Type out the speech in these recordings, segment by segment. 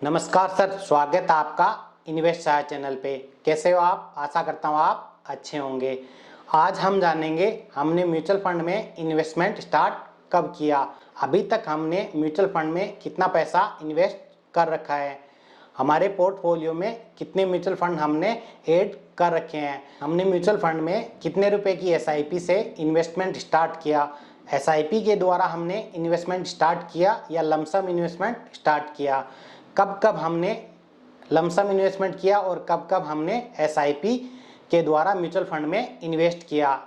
नमस्कार सर, स्वागत है आपका इन्वेस्ट सहायता चैनल पे। कैसे हो आप? आशा करता हूँ आप अच्छे होंगे। आज हम जानेंगे हमने म्यूचुअल फंड में इन्वेस्टमेंट स्टार्ट कब किया। अभी तक हमने म्यूचुअल फंड में कितना पैसा इन्वेस्ट कर रखा है, हमारे पोर्टफोलियो में कितने म्यूचुअल फंड हमने ऐड कर रखे हैं, हमने म्यूचुअल फंड में कितने रुपए की एसआईपी से इन्वेस्टमेंट स्टार्ट किया, एसआईपी के द्वारा हमने इन्वेस्टमेंट स्टार्ट किया या लमसम इन्वेस्टमेंट स्टार्ट किया, कब कब हमने लमसम इन्वेस्टमेंट किया और कब कब हमने एसआईपी के द्वारा म्यूचुअल फंड में इन्वेस्ट किया।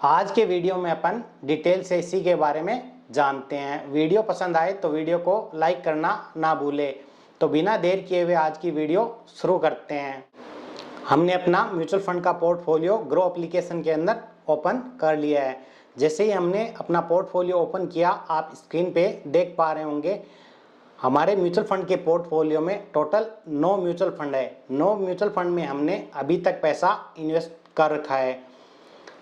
आज के वीडियो में अपन डिटेल से इसी के बारे में जानते हैं। वीडियो पसंद आए तो वीडियो को लाइक करना ना भूले। तो बिना देर किए हुए आज की वीडियो शुरू करते हैं। हमने अपना म्यूचुअल फंड का पोर्टफोलियो ग्रो एप्लीकेशन के अंदर ओपन कर लिया है। जैसे ही हमने अपना पोर्टफोलियो ओपन किया, आप स्क्रीन पे देख पा रहे होंगे हमारे म्यूचुअल फंड के पोर्टफोलियो में टोटल 9 म्यूचुअल फंड है। 9 म्यूचुअल फंड में हमने अभी तक पैसा इन्वेस्ट कर रखा है।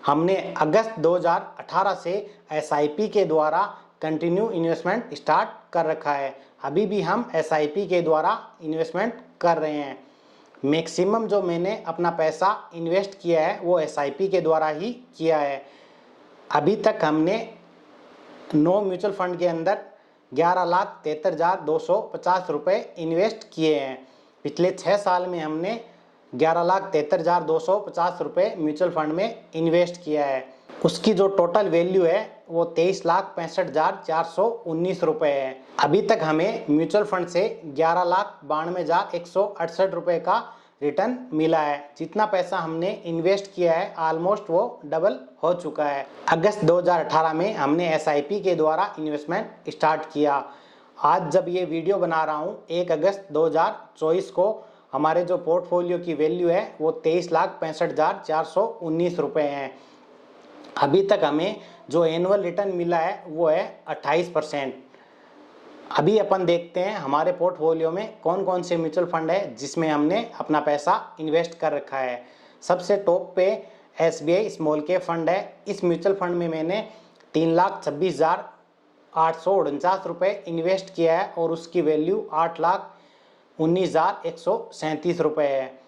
हमने अगस्त 2018 से एसआईपी के द्वारा कंटिन्यू इन्वेस्टमेंट स्टार्ट कर रखा है। अभी भी हम एसआईपी के द्वारा इन्वेस्टमेंट कर रहे हैं। मैक्सिमम जो मैंने अपना पैसा इन्वेस्ट किया है वो एसआईपी के द्वारा ही किया है। अभी तक हमने 9 म्यूचुअल फंड के अंदर 11,73,250 रुपये इन्वेस्ट किए हैं। पिछले 6 साल में हमने 11,73,250 रुपये म्यूचुअल फंड में इन्वेस्ट किया है। उसकी जो टोटल वैल्यू है वो 23,65,419 रुपये है। अभी तक हमें म्यूचुअल फंड से 11,92,168 रुपये का रिटर्न मिला है। जितना पैसा हमने इन्वेस्ट किया है ऑलमोस्ट वो डबल हो चुका है। अगस्त 2018 में हमने एसआईपी के द्वारा इन्वेस्टमेंट स्टार्ट किया। आज जब ये वीडियो बना रहा हूँ 1 अगस्त 2024 को हमारे जो पोर्टफोलियो की वैल्यू है वो 23,65,419 रुपये हैं। अभी तक हमें जो एनुअल रिटर्न मिला है वो है 28%। अभी अपन देखते हैं हमारे पोर्टफोलियो में कौन कौन से म्यूचुअल फंड है जिसमें हमने अपना पैसा इन्वेस्ट कर रखा है। सबसे टॉप पे एसबीआई स्मॉल कैप फंड है। इस म्यूचुअल फंड में मैंने 3,26,849 रुपये इन्वेस्ट किया है और उसकी वैल्यू 8,19,137 रुपये है।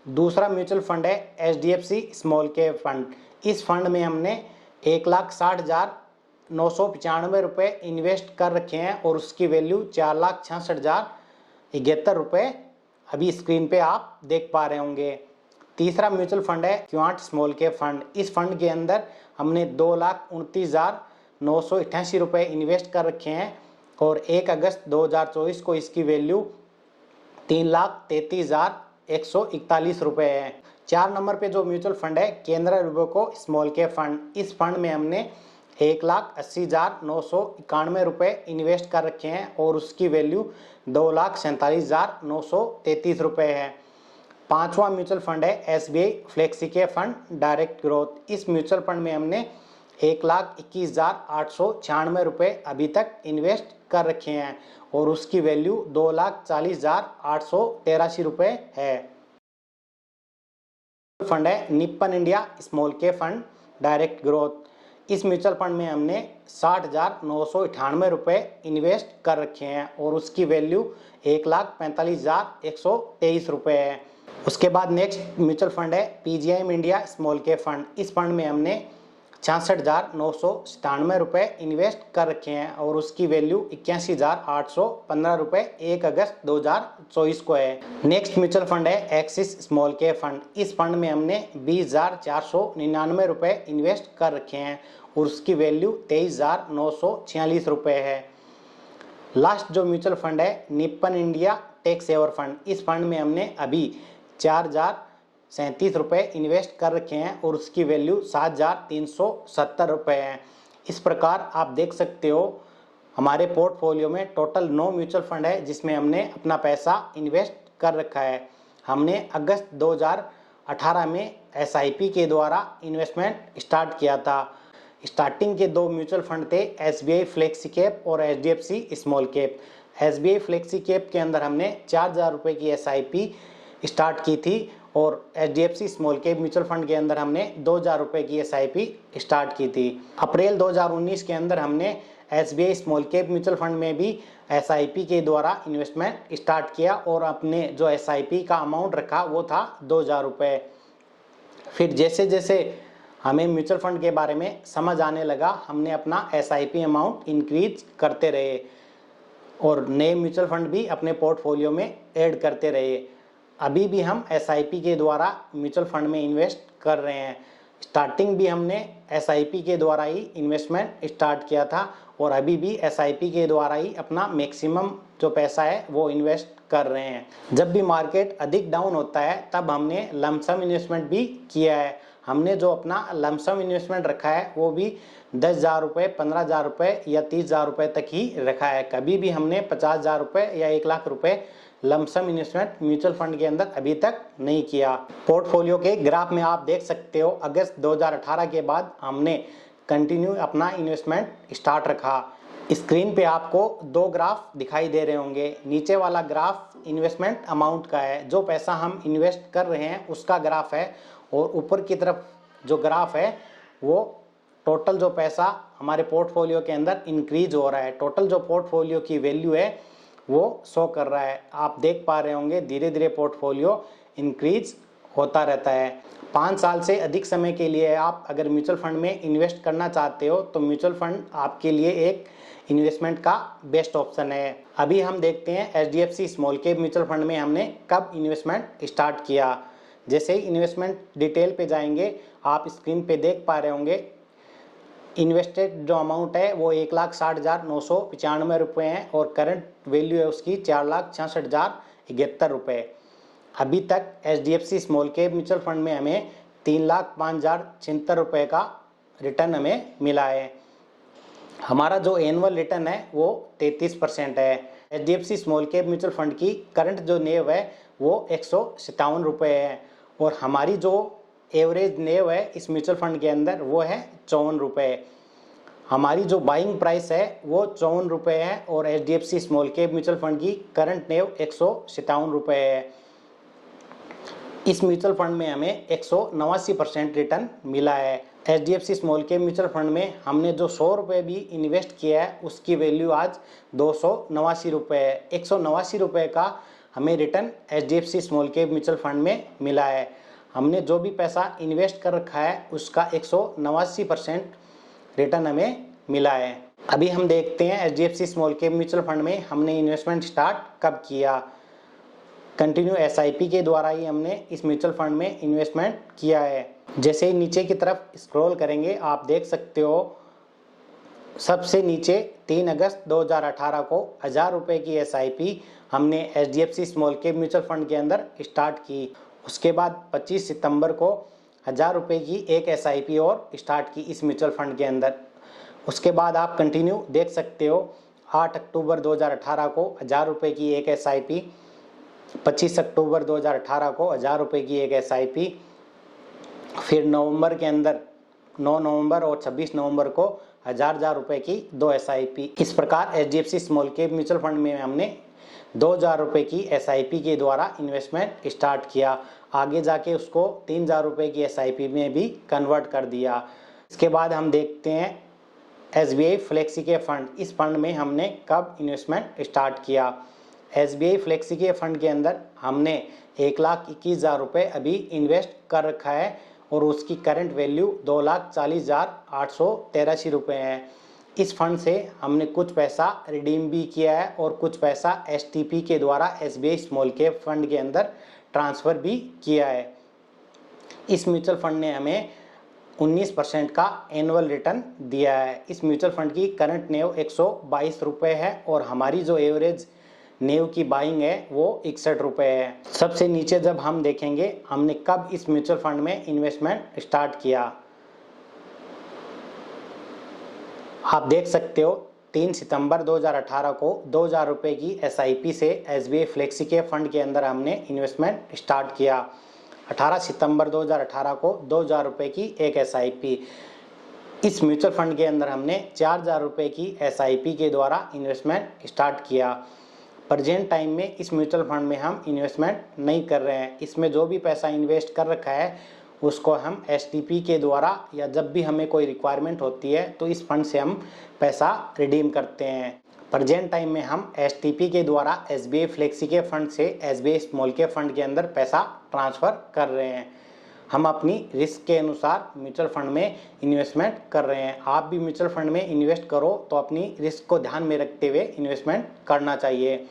दूसरा म्यूचुअल फंड है एचडीएफसी स्मॉल कैप फंड। इस फंड में हमने 1,60,995 रुपये इन्वेस्ट कर रखे हैं और उसकी वैल्यू 4,66,071 रुपये अभी स्क्रीन पे आप देख पा रहे होंगे। तीसरा म्यूचुअल फंड है क्वांट स्मॉल कैप फंड। इस फंड के अंदर हमने 2,29,988 रुपये इन्वेस्ट कर रखे हैं और 1 अगस्त 2024 को इसकी वैल्यू 3,33,141 रुपये है। 4 नंबर पे जो म्यूचुअल फंड है केनरा रुबको स्मॉल कैप फंड। इस फंड में हमने 1,80,991 रुपये इन्वेस्ट कर रखे हैं और उसकी वैल्यू 2,47,933 रुपये है। 5वां म्यूचुअल फंड है SBI flexi cap fund direct growth. इस म्यूचुअल फंड में हमने 1,21,896 रुपये अभी तक इन्वेस्ट कर रखे हैं और उसकी वैल्यू 2,40,883 रुपये है। फंड है Nippon India small cap fund direct growth. इस म्यूचुअल फंड में हमने 60,998 रुपये इन्वेस्ट कर रखे हैं और उसकी वैल्यू 1,45,123 रुपये है। उसके बाद नेक्स्ट म्यूचुअल फंड है PGIM India small cap fund. इस फंड में हमने 66,997 रुपये इन्वेस्ट कर रखे हैं और उसकी वैल्यू 81,815 रुपये 1 अगस्त 2024 को है। नेक्स्ट म्यूचुअल फंड है एक्सिस स्मॉल कैप फंड। इस फंड में हमने 20,499 रुपये इन्वेस्ट कर रखे हैं और उसकी वैल्यू 23,946 रुपये है। लास्ट जो म्यूचुअल फंड है Nippon India tax saver fund. इस फंड में हमने अभी 4,037 रुपये इन्वेस्ट कर रखे हैं और उसकी वैल्यू 7,370 रुपये है। इस प्रकार आप देख सकते हो हमारे पोर्टफोलियो में टोटल 9 म्यूचुअल फंड है जिसमें हमने अपना पैसा इन्वेस्ट कर रखा है। हमने अगस्त 2018 में एसआईपी के द्वारा इन्वेस्टमेंट स्टार्ट किया था। स्टार्टिंग के 2 म्यूचुअल फंड थे एसबीआई फ्लेक्सी कैप और HDFC small cap. SBI flexi cap के अंदर हमने 4,000 रुपये की एसआईपी स्टार्ट की थी और HDFC small cap mutual fund के अंदर हमने 2,000 रुपये की एसआईपी स्टार्ट की थी। अप्रैल 2019 के अंदर हमने SBI small cap mutual fund में भी SIP के द्वारा इन्वेस्टमेंट स्टार्ट किया और अपने जो SIP का अमाउंट रखा वो था 2000 रुपये। फिर जैसे जैसे हमें म्यूचुअल फंड के बारे में समझ आने लगा, हमने अपना SIP अमाउंट इंक्रीज करते रहे और नए म्यूचुअल फंड भी अपने पोर्टफोलियो में ऐड करते रहे। अभी भी हम SIP के द्वारा म्यूचुअल फंड में इन्वेस्ट कर रहे हैं। स्टार्टिंग भी हमने SIP के द्वारा ही इन्वेस्टमेंट स्टार्ट किया था और अभी भी SIP के द्वारा ही अपना मैक्सिमम जो पैसा है वो इन्वेस्ट कर रहे हैं। जब भी मार्केट अधिक डाउन होता है तब हमने लमसम इन्वेस्टमेंट भी किया है। हमने जो अपना लमसम इन्वेस्टमेंट रखा है वो भी 10,000 रुपये, 15,000 रुपये या 30,000 रुपये तक ही रखा है। कभी भी हमने 50,000 रुपये या 1,00,000 रुपये लमसम इन्वेस्टमेंट म्यूचुअल फंड के अंदर अभी तक नहीं किया। पोर्टफोलियो के ग्राफ में आप देख सकते हो, अगस्त 2018 के बाद हमने कंटिन्यू अपना इन्वेस्टमेंट स्टार्ट रखा। स्क्रीन पे आपको दो ग्राफ दिखाई दे रहे होंगे। नीचे वाला ग्राफ इन्वेस्टमेंट अमाउंट का है, जो पैसा हम इन्वेस्ट कर रहे हैं उसका ग्राफ है, और ऊपर की तरफ जो ग्राफ है वो टोटल जो पैसा हमारे पोर्टफोलियो के अंदर इंक्रीज हो रहा है। टोटल जो पोर्टफोलियो की वैल्यू है वो शो कर रहा है। आप देख पा रहे होंगे धीरे धीरे पोर्टफोलियो इंक्रीज होता रहता है। 5 साल से अधिक समय के लिए आप अगर म्यूचुअल फंड में इन्वेस्ट करना चाहते हो तो म्यूचुअल फंड आपके लिए एक इन्वेस्टमेंट का बेस्ट ऑप्शन है। अभी हम देखते हैं HDFC small cap mutual fund में हमने कब इन्वेस्टमेंट स्टार्ट किया। जैसे ही इन्वेस्टमेंट डिटेल पे जाएंगे, आप स्क्रीन पे देख पा रहे होंगे इन्वेस्टेड जो अमाउंट है वो 1,60,995 रुपये है और करंट वैल्यू है उसकी 4,66,071 रुपये। अभी तक HDFC small cap mutual fund में हमें 3,05,076 रुपये का रिटर्न हमें मिला है। हमारा जो एनुअल रिटर्न है वो 33% है। HDFC small cap mutual fund की करंट जो नेव है वो 157 रुपये है और हमारी जो एवरेज नेव है इस म्यूचुअल फंड के अंदर वो है 54 रुपये। हमारी जो बाइंग प्राइस है वो 54 रुपये है और HDFC small cap mutual fund की करंट नेव 157 रुपये है। इस म्यूचुअल फंड में हमें 189% रिटर्न मिला है। HDFC small cap mutual fund में हमने जो 100 रुपये भी इन्वेस्ट किया है उसकी वैल्यू आज 289 रुपये है। 189 रुपये का हमें return HDFC small cap mutual fund में मिला है। हमने जो भी पैसा इन्वेस्ट कर रखा है उसका 189% रिटर्न हमें मिला है। अभी हम देखते हैं HDFC small cap mutual fund में हमने इन्वेस्टमेंट स्टार्ट कब किया। कंटिन्यू SIP के द्वारा ही हमने इस म्यूचुअल फंड में इन्वेस्टमेंट किया है। जैसे ही नीचे की तरफ स्क्रॉल करेंगे आप देख सकते हो सबसे नीचे 3 अगस्त 2018 को 1,000 रुपये की SIP हमने HDFC small cap mutual fund के अंदर स्टार्ट की। उसके बाद 25 सितंबर को 1,000 रुपये की एक SIP और स्टार्ट की इस म्यूचुअल फंड के अंदर। उसके बाद आप कंटिन्यू देख सकते हो 8 अक्टूबर 2018 को 1,000 रुपये की एक SIP, 25 अक्टूबर 2018 को 1,000 रुपये की एक SIP, फिर नवंबर के अंदर 9 नवंबर और 26 नवंबर को 1,000 रुपये की 2 SIP। इस प्रकार HDFC small cap mutual fund में हमने 2,000 रुपये की SIP के द्वारा इन्वेस्टमेंट स्टार्ट किया। आगे जाके उसको 3,000 रुपये की SIP में भी कन्वर्ट कर दिया। इसके बाद हम देखते हैं SBI फ्लेक्सी के फंड। इस फंड में हमने कब इन्वेस्टमेंट स्टार्ट किया। SBI फ्लेक्सी के फंड के अंदर हमने 1,21,000 रुपये अभी इन्वेस्ट कर रखा है और उसकी करंट वैल्यू 2,40,883 रुपये है। इस फंड से हमने कुछ पैसा रिडीम भी किया है और कुछ पैसा STP के द्वारा SBI स्मॉल कैप फंड के अंदर ट्रांसफ़र भी किया है। इस म्यूचुअल फंड ने हमें 19% का एनुअल रिटर्न दिया है। इस म्यूचुअल फंड की करंट नेव 122 रुपये है और हमारी जो एवरेज नेव की बाइंग है वो 61 रुपये है। सबसे नीचे जब हम देखेंगे हमने कब इस म्यूचुअल फंड में इन्वेस्टमेंट स्टार्ट किया, आप देख सकते हो 3 सितंबर 2018 को 2,000 रुपये की SIP से SBI फ्लेक्सी के फंड के अंदर हमने इन्वेस्टमेंट स्टार्ट किया। 18 सितंबर 2018 को 2,000 रुपये की एक SIP। इस म्यूचुअल फंड के अंदर हमने 4,000 रुपये की SIP के द्वारा इन्वेस्टमेंट स्टार्ट किया। प्रेजेंट टाइम में इस म्यूचुअल फंड में हम इन्वेस्टमेंट नहीं कर रहे हैं। इसमें जो भी पैसा इन्वेस्ट कर रखा है उसको हम STP के द्वारा या जब भी हमें कोई रिक्वायरमेंट होती है तो इस फंड से हम पैसा रिडीम करते हैं। प्रेजेंट टाइम में हम STP के द्वारा SBI फ्लेक्सी के फंड से SBI स्मॉल कैप फंड के अंदर पैसा ट्रांसफ़र कर रहे हैं। हम अपनी रिस्क के अनुसार म्यूचुअल फंड में इन्वेस्टमेंट कर रहे हैं। आप भी म्यूचुअल फंड में इन्वेस्ट करो तो अपनी रिस्क को ध्यान में रखते हुए इन्वेस्टमेंट करना चाहिए।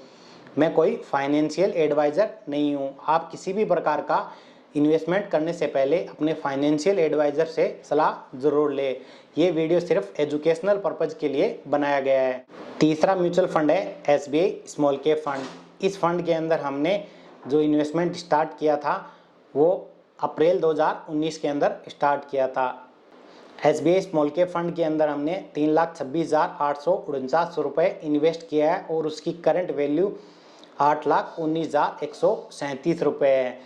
मैं कोई फाइनेंशियल एडवाइज़र नहीं हूँ। आप किसी भी प्रकार का इन्वेस्टमेंट करने से पहले अपने फाइनेंशियल एडवाइज़र से सलाह ज़रूर लें। ये वीडियो सिर्फ एजुकेशनल पर्पज़ के लिए बनाया गया है। तीसरा म्यूचुअल फंड है SBI स्मॉल कैप फंड। इस फंड के अंदर हमने जो इन्वेस्टमेंट स्टार्ट किया था वो अप्रैल 2019 के अंदर स्टार्ट किया था। SBI स्मॉल कैप फंड के अंदर हमने 3,26,849 रुपये इन्वेस्ट किया है और उसकी करंट वैल्यू 8,19,137 रुपये है।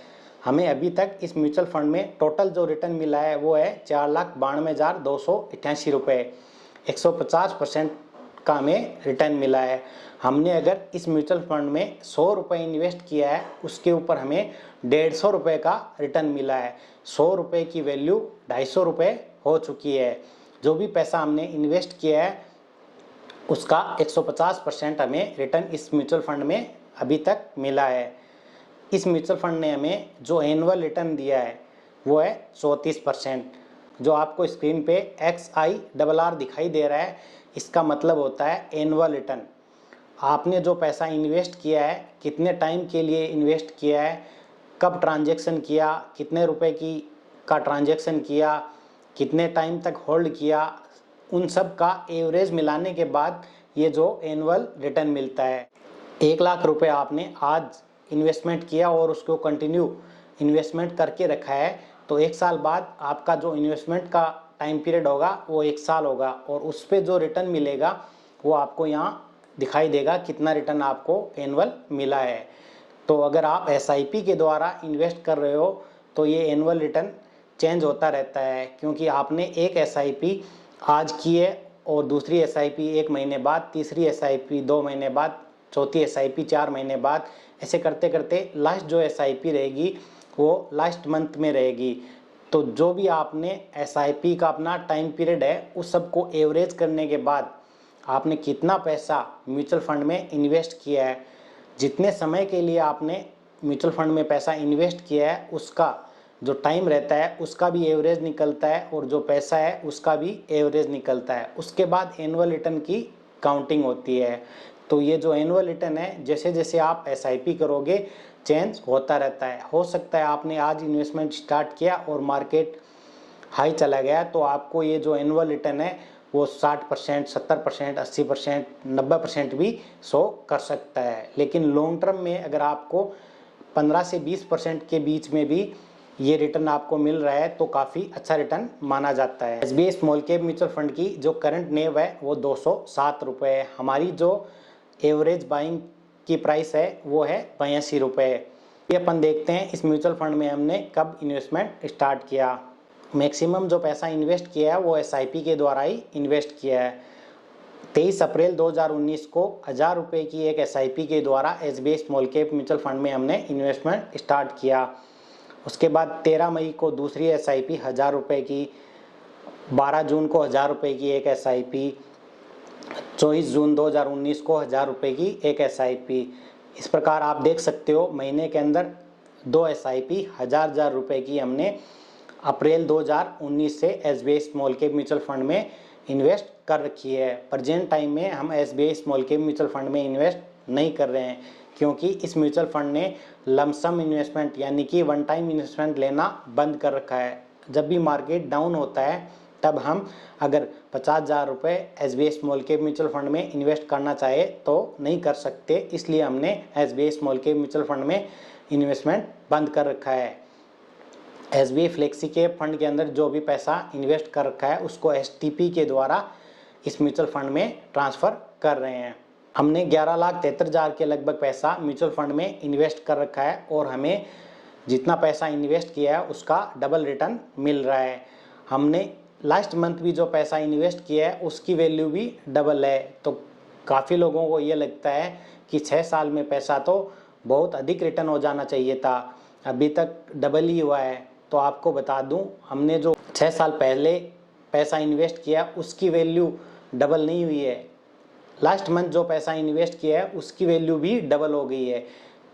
हमें अभी तक इस म्यूचुअल फंड में टोटल जो रिटर्न मिला है वो है 4,92,288 रुपये। 150% का हमें रिटर्न मिला है। हमने अगर इस म्यूचुअल फंड में 100 रुपये इन्वेस्ट किया है उसके ऊपर हमें 150 रुपये का रिटर्न मिला है। 100 रुपये की वैल्यू 250 रुपये हो चुकी है। जो भी पैसा हमने इन्वेस्ट किया है उसका 150% हमें रिटर्न इस म्यूचुअल फंड में अभी तक मिला है। इस म्यूचुअल फंड ने हमें जो एनुअल रिटर्न दिया है वो है 34%। जो आपको स्क्रीन पे XIRR दिखाई दे रहा है इसका मतलब होता है एनुअल रिटर्न। आपने जो पैसा इन्वेस्ट किया है, कितने टाइम के लिए इन्वेस्ट किया है, कब ट्रांजैक्शन किया, कितने रुपए का ट्रांजैक्शन किया, कितने टाइम तक होल्ड किया, उन सब का एवरेज मिलाने के बाद ये जो एनुअल रिटर्न मिलता है। 1 लाख रुपए आपने आज इन्वेस्टमेंट किया और उसको कंटिन्यू इन्वेस्टमेंट करके रखा है तो 1 साल बाद आपका जो इन्वेस्टमेंट का टाइम पीरियड होगा वो 1 साल होगा और उस पर जो रिटर्न मिलेगा वो आपको यहाँ दिखाई देगा कितना रिटर्न आपको एनुअल मिला है। तो अगर आप SIP के द्वारा इन्वेस्ट कर रहे हो तो ये एनुअल रिटर्न चेंज होता रहता है, क्योंकि आपने एक SIP आज की है और दूसरी SIP 1 महीने बाद, तीसरी SIP 2 महीने बाद, चौथी SIP 4 महीने बाद, ऐसे करते करते लास्ट जो SIP रहेगी वो लास्ट मंथ में रहेगी। तो जो भी आपने SIP का अपना टाइम पीरियड है उस सब को एवरेज करने के बाद आपने कितना पैसा म्यूचुअल फंड में इन्वेस्ट किया है, जितने समय के लिए आपने म्यूचुअल फंड में पैसा इन्वेस्ट किया है उसका जो टाइम रहता है उसका भी एवरेज निकलता है और जो पैसा है उसका भी एवरेज निकलता है। उसके बाद एनुअल रिटर्न की काउंटिंग होती है। तो ये जो एनुअल रिटर्न है जैसे जैसे आप SIP करोगे चेंज होता रहता है। हो सकता है आपने आज इन्वेस्टमेंट स्टार्ट किया और मार्केट हाई चला गया तो आपको ये जो एनुअल रिटर्न है वो 60%, 70%, 80%, 90% भी शो कर सकता है। लेकिन लॉन्ग टर्म में अगर आपको 15 से 20% के बीच में भी ये रिटर्न आपको मिल रहा है तो काफ़ी अच्छा रिटर्न माना जाता है। SBI small cap mutual fund की जो करंट नेव है वो 207 रुपये है। हमारी जो एवरेज बाइंग की प्राइस है वो है 82 रुपये। ये अपन देखते हैं इस म्यूचुअल फंड में हमने कब इन्वेस्टमेंट स्टार्ट किया। मैक्सिमम जो पैसा इन्वेस्ट किया है वो SIP के द्वारा ही इन्वेस्ट किया है। 23 अप्रैल 2019 को 1000 रुपये की एक SIP के द्वारा SBI small cap mutual fund में हमने इन्वेस्टमेंट स्टार्ट किया। उसके बाद 13 मई को दूसरी SIP 1000 रुपये की, 12 जून को 1000 रुपये की एक SIP, 24 जून 2019 को 1000 रुपये की एक SIP। इस प्रकार आप देख सकते हो महीने के अंदर 2 SIP 1000 रुपये की हमने अप्रैल 2019 से SBI small cap mutual fund में इन्वेस्ट कर रखी है। प्रेजेंट टाइम में हम SBI small cap mutual fund में इन्वेस्ट नहीं कर रहे हैं, क्योंकि इस म्यूचुअल फंड ने लमसम इन्वेस्टमेंट यानी कि वन टाइम इन्वेस्टमेंट लेना बंद कर रखा है। जब भी मार्केट डाउन होता है तब हम अगर 50,000 रुपये SBI small cap mutual fund में इन्वेस्ट करना चाहे तो नहीं कर सकते, इसलिए हमने SBI small cap mutual fund में इन्वेस्टमेंट बंद कर रखा है। SBI फ्लेक्सी कैप फंड के अंदर जो भी पैसा इन्वेस्ट कर रखा है उसको STP के द्वारा इस म्यूचुअल फंड में ट्रांसफ़र कर रहे हैं। हमने 11,73,000 के लगभग पैसा म्यूचुअल फंड में इन्वेस्ट कर रखा है और हमें जितना पैसा इन्वेस्ट किया है उसका डबल रिटर्न मिल रहा है। हमने लास्ट मंथ भी जो पैसा इन्वेस्ट किया है उसकी वैल्यू भी डबल है। तो काफ़ी लोगों को ये लगता है कि 6 साल में पैसा तो बहुत अधिक रिटर्न हो जाना चाहिए था, अभी तक डबल ही हुआ है। तो आपको बता दूं, हमने जो 6 साल पहले पैसा इन्वेस्ट किया उसकी वैल्यू डबल नहीं हुई है। लास्ट मंथ जो पैसा इन्वेस्ट किया है उसकी वैल्यू भी डबल हो गई है।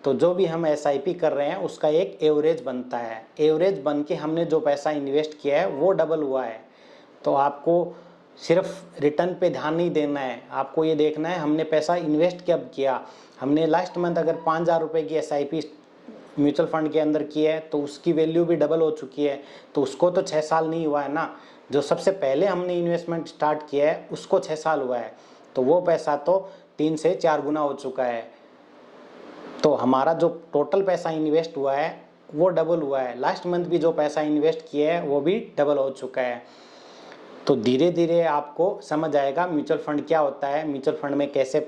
तो जो भी हम एसआईपी कर रहे हैं उसका एक एवरेज बनता है, एवरेज बन के हमने जो पैसा इन्वेस्ट किया है वो डबल हुआ है। तो आपको सिर्फ रिटर्न पे ध्यान नहीं देना है, आपको ये देखना है हमने पैसा इन्वेस्ट कब किया। हमने लास्ट मंथ अगर 5,000 रुपये की एसआईपी म्यूचुअल फंड के अंदर की है तो उसकी वैल्यू भी डबल हो चुकी है। तो उसको तो 6 साल नहीं हुआ है ना, जो सबसे पहले हमने इन्वेस्टमेंट स्टार्ट किया है उसको 6 साल हुआ है। तो वो पैसा तो 3 से 4 गुना हो चुका है। तो हमारा जो टोटल पैसा इन्वेस्ट हुआ है वो डबल हुआ है। लास्ट मंथ भी जो पैसा इन्वेस्ट किया है वो भी डबल हो चुका है। तो धीरे धीरे आपको समझ आएगा म्यूचुअल फंड क्या होता है, म्यूचुअल फंड में कैसे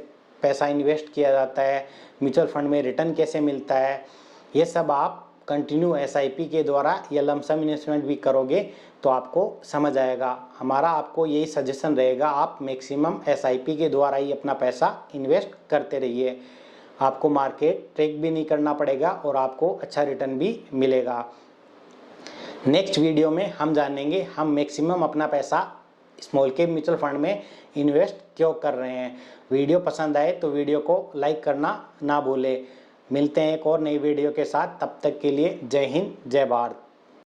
पैसा इन्वेस्ट किया जाता है, म्यूचुअल फंड में रिटर्न कैसे मिलता है। ये सब आप कंटिन्यू एसआईपी के द्वारा या लमसम इन्वेस्टमेंट भी करोगे तो आपको समझ आएगा। हमारा आपको यही सजेशन रहेगा, आप मैक्सिमम एसआईपी के द्वारा ही अपना पैसा इन्वेस्ट करते रहिए। आपको मार्केट ट्रेक भी नहीं करना पड़ेगा और आपको अच्छा रिटर्न भी मिलेगा। नेक्स्ट वीडियो में हम जानेंगे हम मैक्सिमम अपना पैसा स्मॉल कैप म्यूचुअल फंड में इन्वेस्ट क्यों कर रहे हैं। वीडियो पसंद आए तो वीडियो को लाइक करना ना भूले। मिलते हैं एक और नई वीडियो के साथ, तब तक के लिए जय हिंद जय भारत।